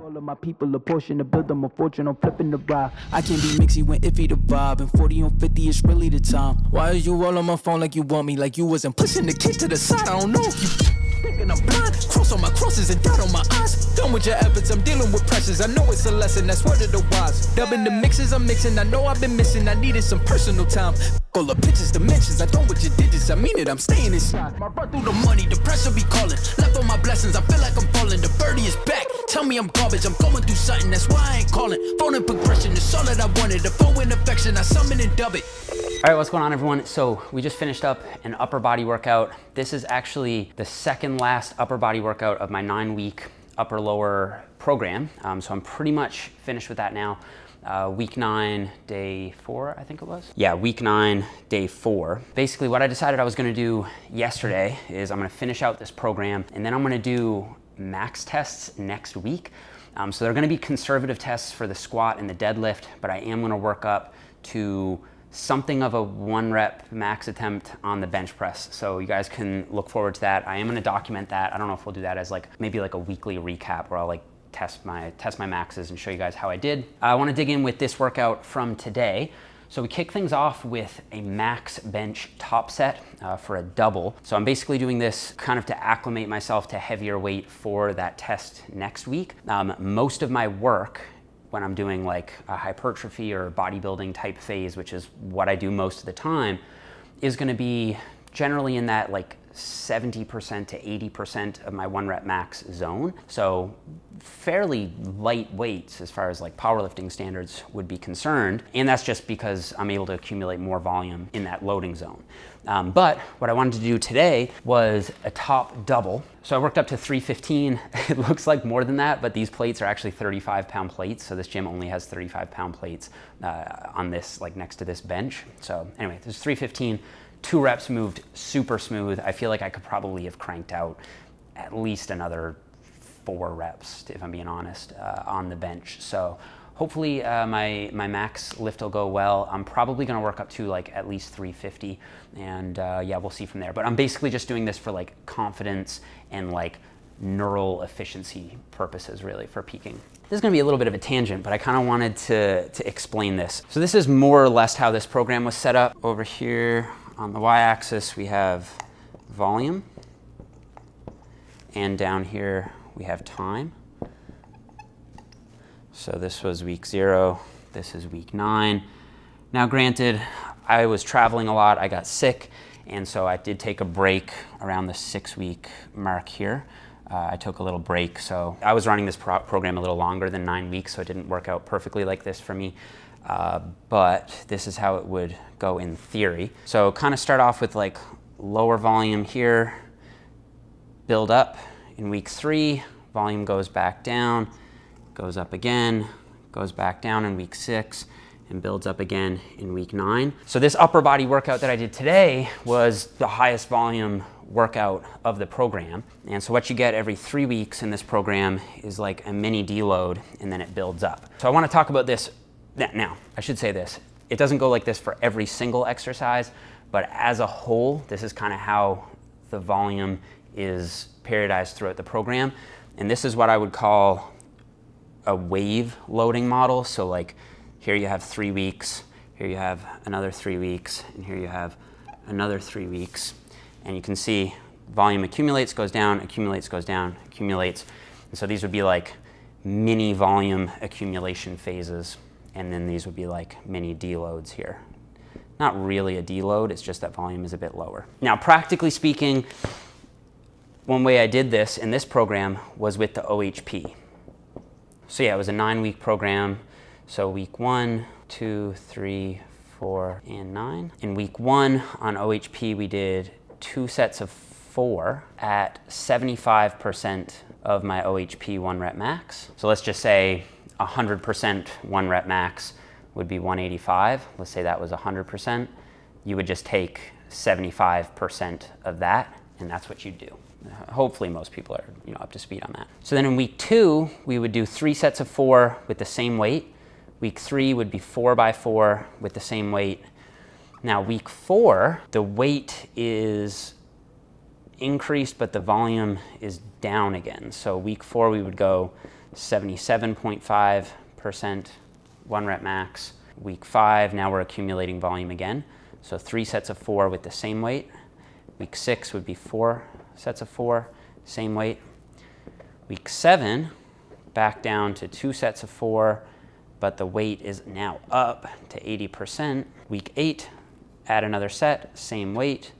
All of my people a portion to build them a fortune on flipping the ride. I can be mixy when iffy the vibe, and 40 on 50 is really the time. Why are you all on my phone like you want me, like you wasn't pushing the kid to the side? I don't know if you thinking I'm blind. Cross on my crosses and doubt on my eyes. Done with your efforts, I'm dealing with pressures. I know it's a lesson, that's word of the wise. Dubbing the mixes I'm mixing, I know I've been missing. I needed some personal time. All the pictures, dimensions, I don't with your digits. I mean it, I'm staying inside. My run through the money, the pressure be calling. Left on my blessings, I feel like I'm falling. The birdie is back. Tell me I'm garbage, I'm going through something, that's why I ain't calling. Phone in progression, it's all that I wanted. The phone in affection, I summon and dub it. All right, what's going on, everyone? So we just finished up an upper body workout. This is actually the second last upper body workout of my 9-week upper lower program. So I'm pretty much finished with that now. Week 9, day 4, I think it was. Yeah, week 9, day 4. Basically what I decided I was gonna do yesterday is I'm gonna finish out this program, and then I'm gonna do max tests next week. So they're gonna be conservative tests for the squat and the deadlift, but I am gonna work up to something of a 1 rep max attempt on the bench press. So you guys can look forward to that. I am gonna document that. I don't know if we'll do that as maybe a weekly recap where I'll test my maxes and show you guys how I did. I wanna dig in with this workout from today. So we kick things off with a max bench top set for a double. So I'm basically doing this kind of to acclimate myself to heavier weight for that test next week. Most of my work when I'm doing a hypertrophy or bodybuilding type phase, which is what I do most of the time, is gonna be generally in that 70% to 80% of my 1 rep max zone. So fairly light weights as far as powerlifting standards would be concerned. And that's just because I'm able to accumulate more volume in that loading zone. But what I wanted to do today was a top double. So I worked up to 315. It looks like more than that, but these plates are actually 35-pound plates. So this gym only has 35-pound plates on this, next to this bench. So anyway, there's 315. 2 reps moved super smooth. I feel like I could probably have cranked out at least another 4 reps, if I'm being honest, on the bench. So hopefully my max lift will go well. I'm probably gonna work up to at least 350, and yeah, we'll see from there. But I'm basically just doing this for confidence and neural efficiency purposes, really, for peaking. This is gonna be a little bit of a tangent, but I kind of wanted to explain this. So this is more or less how this program was set up. Over here on the y-axis, we have volume, and down here we have time. So this was week 0, this is week 9. Now granted, I was traveling a lot, I got sick, and so I did take a break around the 6-week mark here. I took a little break, so I was running this program a little longer than 9 weeks, so it didn't work out perfectly like this for me. But this is how it would go in theory. So kind of start off with lower volume here, build up. In week 3, volume goes back down, goes up again, goes back down in week 6, and builds up again in week 9. So this upper body workout that I did today was the highest volume workout of the program. And so what you get every 3 weeks in this program is a mini deload, and then it builds up. So I want to talk about this now. I should say this. It doesn't go like this for every single exercise, but as a whole, this is kind of how the volume is periodized throughout the program. And this is what I would call a wave loading model. So here you have 3 weeks, here you have another 3 weeks, and here you have another 3 weeks. And you can see volume accumulates, goes down, accumulates, goes down, accumulates. And so these would be mini volume accumulation phases. And then these would be mini deloads here. Not really a deload, it's just that volume is a bit lower. Now, practically speaking, one way I did this in this program was with the OHP. So yeah, it was a 9-week program. So week 1, 2, 3, 4, and 9. In week 1 on OHP, we did 2 sets of 4 at 75% of my OHP 1 rep max. So let's just say 100% 1 rep max would be 185. Let's say that was 100%. You would just take 75% of that, and that's what you'd do. Hopefully most people are up to speed on that. So then in week 2, we would do 3 sets of 4 with the same weight. Week 3 would be 4 by 4 with the same weight. Now week 4, the weight is increased, but the volume is down again. So week 4, we would go 77.5%, 1 rep max. Week 5, now we're accumulating volume again. So 3 sets of 4 with the same weight. Week 6 would be 4 sets of 4, same weight. Week 7, back down to 2 sets of 4, but the weight is now up to 80%. Week 8, add another set, same weight.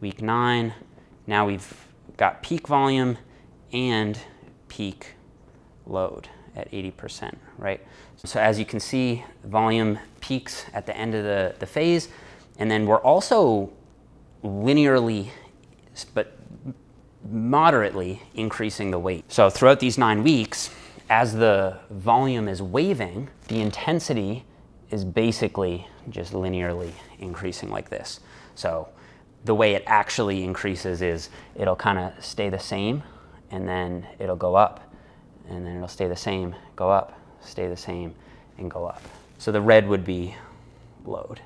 Week 9, now we've got peak volume and peak load at 80%, right? So as you can see, volume peaks at the end of the phase, and then we're also linearly, but moderately increasing the weight. So throughout these 9 weeks, as the volume is waving, the intensity is basically just linearly increasing like this. So the way it actually increases is it'll kind of stay the same, and then it'll go up, and then it'll stay the same, go up, stay the same, and go up. So the red would be load.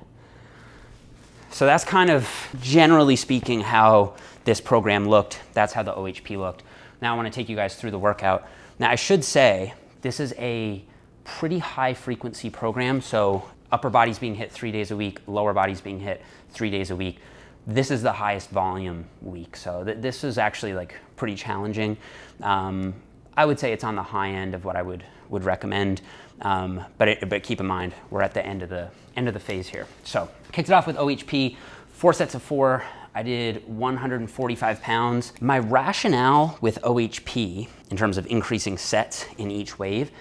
So that's kind of, generally speaking, how this program looked. That's how the OHP looked. Now I want to take you guys through the workout. Now I should say, this is a pretty high frequency program. So upper body's being hit 3 days a week, lower body's being hit 3 days a week. This is the highest volume week. So this is actually like pretty challenging. I would say it's on the high end of what I would recommend. But keep in mind, we're at the end of the phase here. So kicked it off with OHP, 4 sets of 4. I did 145 pounds. My rationale with OHP in terms of increasing sets in each wave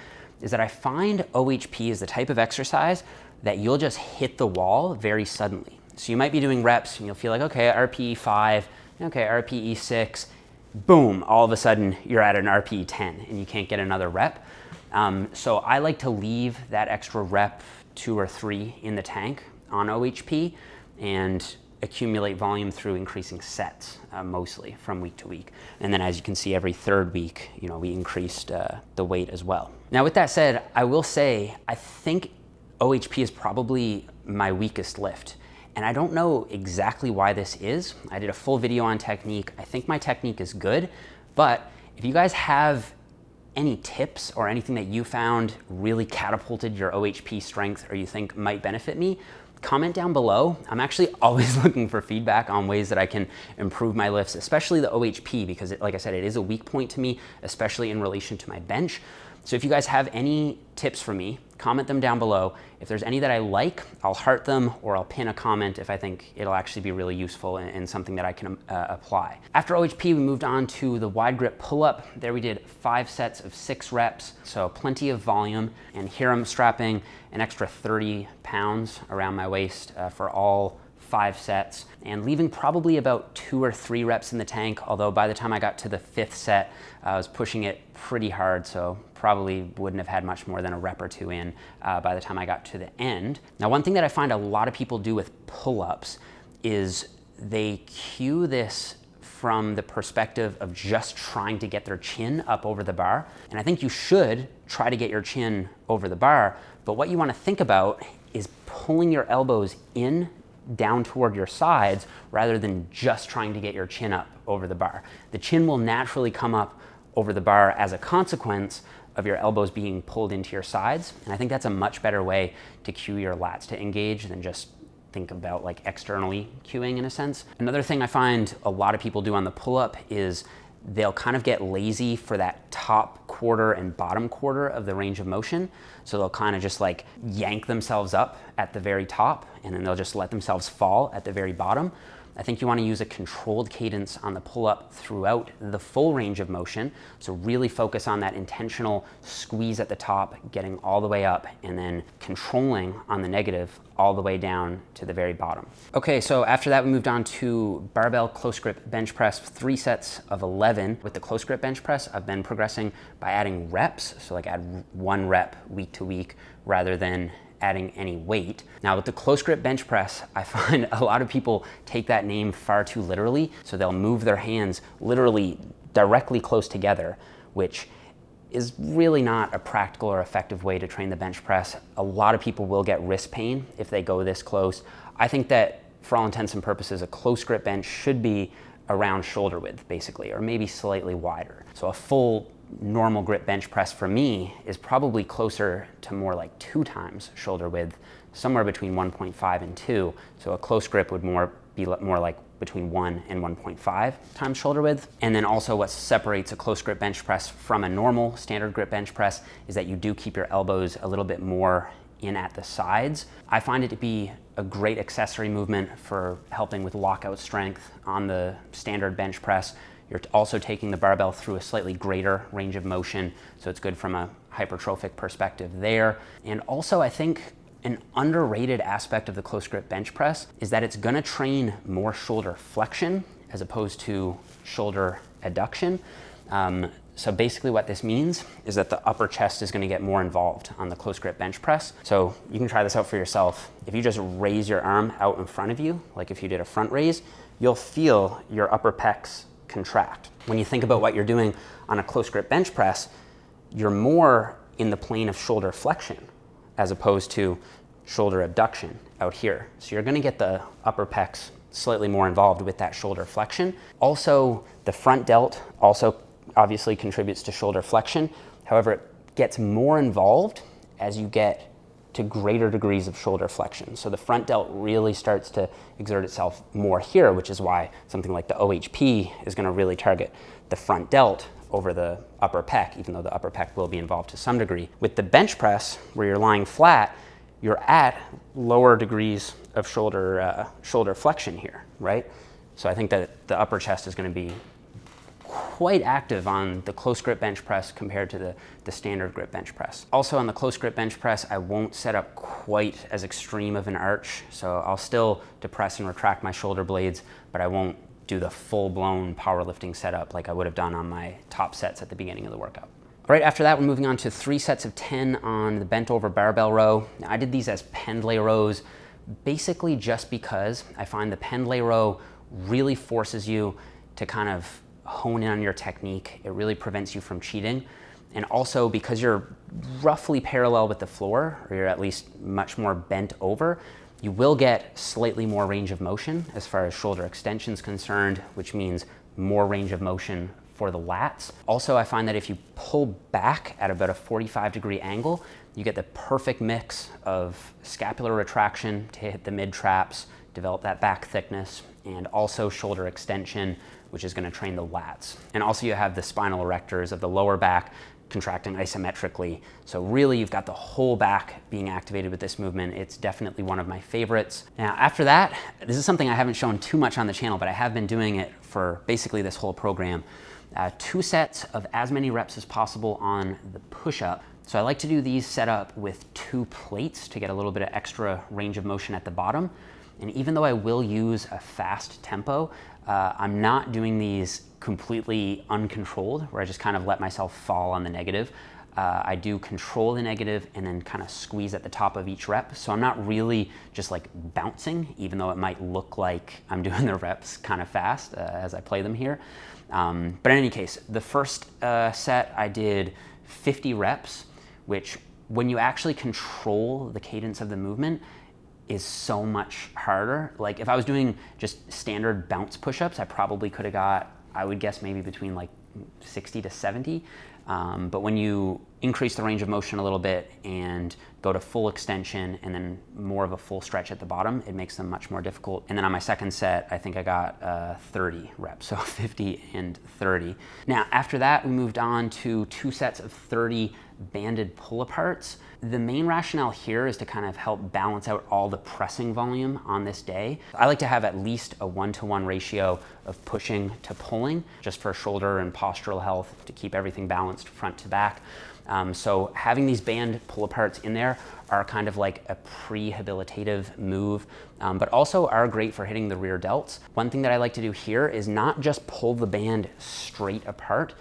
is that I find OHP is the type of exercise that you'll just hit the wall very suddenly. So you might be doing reps and you'll feel like, okay, RPE 5, okay, RPE 6, boom, all of a sudden you're at an RPE 10 and you can't get another rep. So I like to leave that extra rep 2 or 3 in the tank on OHP and accumulate volume through increasing sets, mostly from week to week. And then as you can see, every 3rd week, we increased the weight as well. Now with that said, I will say, I think OHP is probably my weakest lift. And I don't know exactly why this is. I did a full video on technique. I think my technique is good, but if you guys have any tips or anything that you found really catapulted your OHP strength or you think might benefit me, comment down below. I'm actually always looking for feedback on ways that I can improve my lifts, especially the OHP, because like I said, it is a weak point to me, especially in relation to my bench. So if you guys have any tips for me, comment them down below. If there's any that I like, I'll heart them or I'll pin a comment if I think it'll actually be really useful and something that I can apply. After OHP, we moved on to the wide grip pull-up. There we did 5 sets of 6 reps, so plenty of volume. And here I'm strapping an extra 30 pounds around my waist for all 5 sets and leaving probably about 2 or 3 reps in the tank, although by the time I got to the 5th set, I was pushing it pretty hard, so probably wouldn't have had much more than a rep or 2 in by the time I got to the end. Now, one thing that I find a lot of people do with pull-ups is they cue this from the perspective of just trying to get their chin up over the bar. And I think you should try to get your chin over the bar, but what you want to think about is pulling your elbows in down toward your sides rather than just trying to get your chin up over the bar. The chin will naturally come up over the bar as a consequence of your elbows being pulled into your sides. And I think that's a much better way to cue your lats to engage than just think about like externally cueing in a sense. Another thing I find a lot of people do on the pull-up is they'll kind of get lazy for that top quarter and bottom quarter of the range of motion. So they'll kind of just like yank themselves up at the very top and then they'll just let themselves fall at the very bottom. I think you want to use a controlled cadence on the pull-up throughout the full range of motion. So really focus on that intentional squeeze at the top, getting all the way up, and then controlling on the negative all the way down to the very bottom. Okay, so after that we moved on to barbell close grip bench press, 3 sets of 11. With the close grip bench press, I've been progressing by adding reps, so like add 1 rep week to week rather than adding any weight. Now with the close grip bench press, I find a lot of people take that name far too literally. So they'll move their hands literally directly close together, which is really not a practical or effective way to train the bench press. A lot of people will get wrist pain if they go this close. I think that for all intents and purposes, a close grip bench should be around shoulder width basically, or maybe slightly wider. So a full normal grip bench press for me is probably closer to more like 2 times shoulder width, somewhere between 1.5 and 2. So a close grip would be more like between 1 and 1.5 times shoulder width. And then also what separates a close grip bench press from a normal standard grip bench press is that you do keep your elbows a little bit more in at the sides. I find it to be a great accessory movement for helping with lockout strength on the standard bench press. You're also taking the barbell through a slightly greater range of motion, so it's good from a hypertrophic perspective there. And also I think an underrated aspect of the close grip bench press is that it's gonna train more shoulder flexion as opposed to shoulder adduction. So basically what this means is that the upper chest is gonna get more involved on the close grip bench press. So you can try this out for yourself. If you just raise your arm out in front of you, like if you did a front raise, you'll feel your upper pecs contract. When you think about what you're doing on a close grip bench press, you're more in the plane of shoulder flexion as opposed to shoulder abduction out here. So you're gonna get the upper pecs slightly more involved with that shoulder flexion. Also, the front delt also obviously contributes to shoulder flexion. However, it gets more involved as you get to greater degrees of shoulder flexion. So the front delt really starts to exert itself more here, which is why something like the OHP is gonna really target the front delt over the upper pec, even though the upper pec will be involved to some degree. With the bench press, where you're lying flat, you're at lower degrees of shoulder flexion here, right? So I think that the upper chest is gonna be quite active on the close grip bench press compared to the standard grip bench press. Also on the close grip bench press, I won't set up quite as extreme of an arch. So I'll still depress and retract my shoulder blades, but I won't do the full-blown powerlifting setup like I would have done on my top sets at the beginning of the workout. All right, after that, we're moving on to 3 sets of 10 on the bent over barbell row. Now, I did these as Pendlay rows, basically just because I find the Pendlay row really forces you to kind of hone in on your technique. It really prevents you from cheating. And also because you're roughly parallel with the floor, or you're at least much more bent over, you will get slightly more range of motion as far as shoulder extension is concerned, which means more range of motion for the lats. Also, I find that if you pull back at about a 45-degree angle, you get the perfect mix of scapular retraction to hit the mid-traps, develop that back thickness, and also shoulder extension, which is going to train the lats. And also you have the spinal erectors of the lower back contracting isometrically. So really you've got the whole back being activated with this movement. It's definitely one of my favorites. Now after that, this is something I haven't shown too much on the channel, but I have been doing it for basically this whole program. 2 sets of as many reps as possible on the push-up. So I like to do these set up with 2 plates to get a little bit of extra range of motion at the bottom. And even though I will use a fast tempo, I'm not doing these completely uncontrolled, where I just kind of let myself fall on the negative. I do control the negative and then kind of squeeze at the top of each rep. So I'm not really just like bouncing, even though it might look like I'm doing the reps kind of fast as I play them here. But in any case, the first set I did 50 reps, which when you actually control the cadence of the movement is so much harder. Like if I was doing just standard bounce push-ups, I probably could have got, I would guess maybe between like 60 to 70. But when you increase the range of motion a little bit and go to full extension and then more of a full stretch at the bottom, it makes them much more difficult. And then on my second set, I think I got 30 reps, so 50 and 30. Now, after that, we moved on to 2 sets of 30 banded pull-aparts. The main rationale here is to kind of help balance out all the pressing volume on this day. I like to have at least a 1-to-1 ratio of pushing to pulling, just for shoulder and postural health, to keep everything balanced front to back. So having these band pull-aparts in there are kind of like a prehabilitative move, but also are great for hitting the rear delts. One thing that I like to do here is not just pull the band straight apart,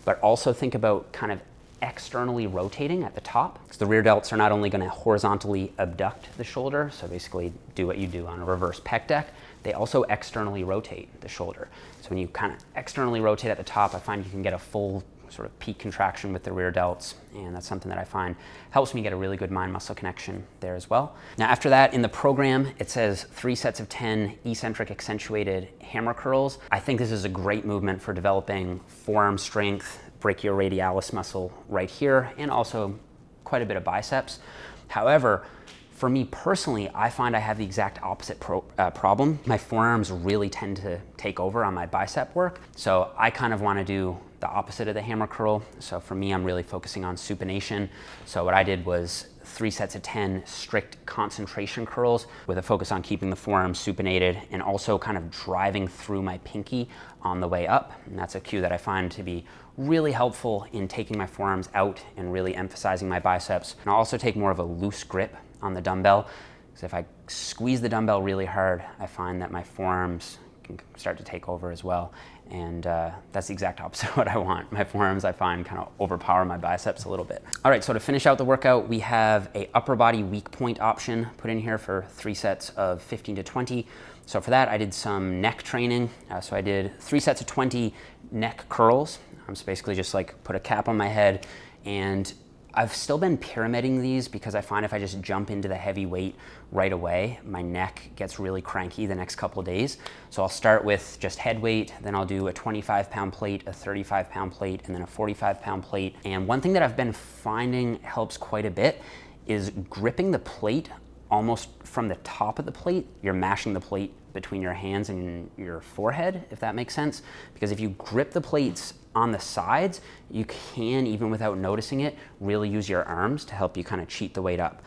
but also think about kind of externally rotating at the top. So the rear delts are not only going to horizontally abduct the shoulder, so basically do what you do on a reverse pec deck, they also externally rotate the shoulder. So when you kind of externally rotate at the top, I find you can get a full sort of peak contraction with the rear delts, and that's something that I find helps me get a really good mind-muscle connection there as well. Now after that, in the program, it says 3 sets of 10 eccentric accentuated hammer curls. I think this is a great movement for developing forearm strength, brachioradialis muscle right here, and also quite a bit of biceps. However, for me personally, I find I have the exact opposite problem. My forearms really tend to take over on my bicep work. So I kind of want to do the opposite of the hammer curl. So for me, I'm really focusing on supination. So what I did was 3 sets of 10 strict concentration curls with a focus on keeping the forearm supinated and also kind of driving through my pinky on the way up. And that's a cue that I find to be really helpful in taking my forearms out and really emphasizing my biceps. And I'll also take more of a loose grip on the dumbbell, because if I squeeze the dumbbell really hard, I find that my forearms can start to take over as well. And that's the exact opposite of what I want. My forearms, I find, kind of overpower my biceps a little bit. All right, so to finish out the workout, we have a upper body weak point option put in here for 3 sets of 15 to 20. So for that, I did some neck training. So I did 3 sets of 20 neck curls. So basically just like put a cap on my head, and I've still been pyramiding these because I find if I just jump into the heavy weight right away, my neck gets really cranky the next couple of days. So I'll start with just head weight, then I'll do a 25-pound plate, a 35-pound plate, and then a 45-pound plate. And one thing that I've been finding helps quite a bit is gripping the plate almost from the top of the plate. You're mashing the plate between your hands and your forehead, if that makes sense. Because if you grip the plates on the sides, you can, even without noticing it, really use your arms to help you kind of cheat the weight up.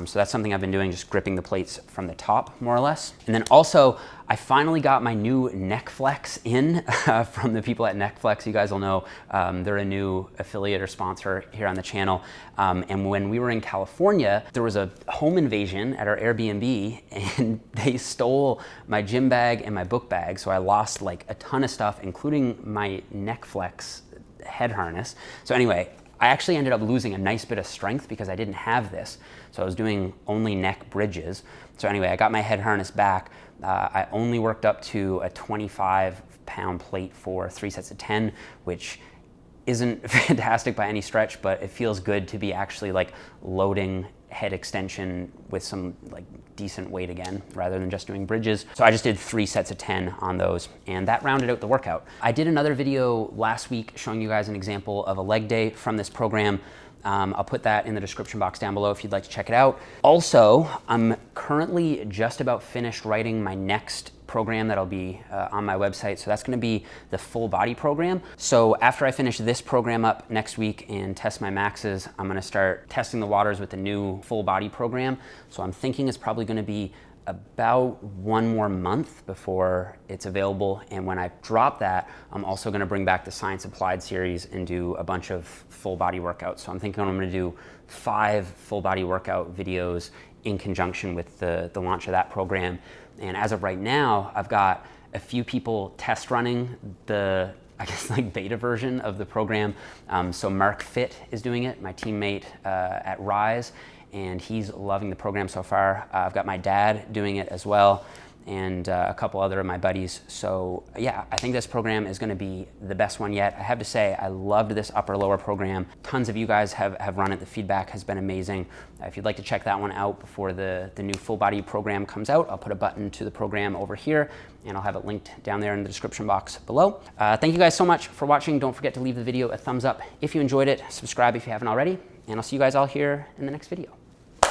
So that's something I've been doing, just gripping the plates from the top, more or less. And then also, I finally got my new neck flex in from the people at Neck Flex. You guys will know they're a new affiliate or sponsor here on the channel. And when we were in California, there was a home invasion at our Airbnb, and they stole my gym bag and my book bag. So I lost like a ton of stuff, including my Neck Flex head harness. So anyway, I actually ended up losing a nice bit of strength because I didn't have this. So I was doing only neck bridges. So anyway, I got my head harness back. I only worked up to a 25-pound plate for 3 sets of 10, which isn't fantastic by any stretch, but it feels good to be actually like loading head extension with some like decent weight again, rather than just doing bridges. So I just did 3 sets of 10 on those, and that rounded out the workout. I did another video last week showing you guys an example of a leg day from this program. I'll put that in the description box down below if you'd like to check it out. Also, I'm currently just about finished writing my next program that'll be on my website. So that's gonna be the full body program. So after I finish this program up next week and test my maxes, I'm gonna start testing the waters with the new full body program. So I'm thinking it's probably gonna be about 1 more month before it's available. And when I drop that, I'm also gonna bring back the Science Applied series and do a bunch of full body workouts. So I'm thinking I'm gonna do 5 full body workout videos in conjunction with the launch of that program. And as of right now, I've got a few people test running the, I guess, like beta version of the program. So Mark Fit is doing it, my teammate at Rise, and he's loving the program so far. I've got my dad doing it as well, and a couple other of my buddies. So yeah, I think this program is gonna be the best one yet. I have to say, I loved this upper lower program. Tons of you guys have run it. The feedback has been amazing. If you'd like to check that one out before the new full body program comes out, I'll put a button to the program over here, and I'll have it linked down there in the description box below. Thank you guys so much for watching. Don't forget to leave the video a thumbs up if you enjoyed it. Subscribe if you haven't already, and I'll see you guys all here in the next video.